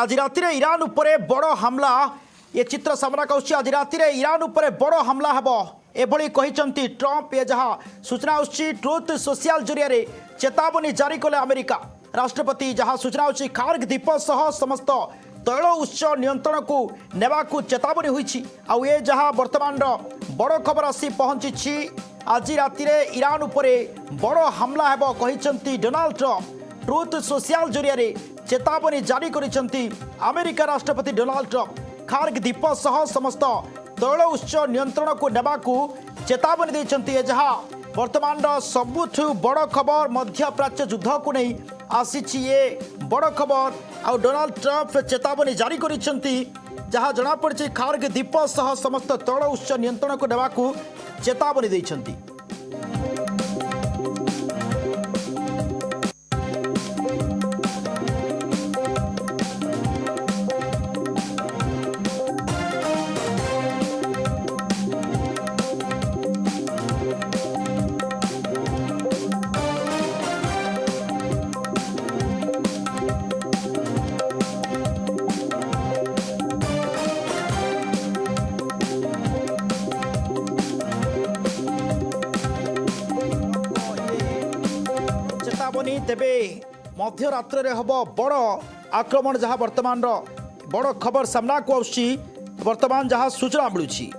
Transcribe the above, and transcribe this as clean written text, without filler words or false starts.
आज राति ईरान उपरे बड़ हमला ये चित्र सामना कौच आज राति ईरान उपरे बड़ हमला हेब एभली कहते ट्रंप ये जहाँ सूचना आसुची ट्रुथ सोशल जरिया चेतावनी जारी कले अमेरिका राष्ट्रपति जहाँ सूचना आसुची कार्ग द्वीप सह समस्त तैल उत्स नियंत्रण को नेबाकू चेतावनी होईछि आउ ये जहाँ वर्तमान बड़ खबर आसी पहुंची आज राति ईरान उपरे बड़ हमला हेब कहते डोनाल्ड ट्रंप ट्रुथ सोशल जरिया चेतावनी जारी करिसेंती अमेरिका राष्ट्रपति डोनाल्ड ट्रंप कार्ग द्वीप सह समस्त तैल उत्स नियंत्रण को नेबाकू चेतावनी देइसेंती जहाँ वर्तमान सबुठु बड़ खबर मध्य प्राच्य युद्ध को नहीं आसीछि ये बड़ खबर आ डोनाल्ड ट्रंप चेतावनी जारी करिसेंती जहाँ जना पड़छि कार्ग द्वीप सह समस्त तैल उत्स नियंत्रण को नेबाकू चेतावनी देइसेंती। चेतावनी तेबे मध्य रात्र हम बड़ आक्रमण जहाँ वर्तमान बड़ खबर सामना को आसुची वर्तमान जहाँ सूचना मिलूची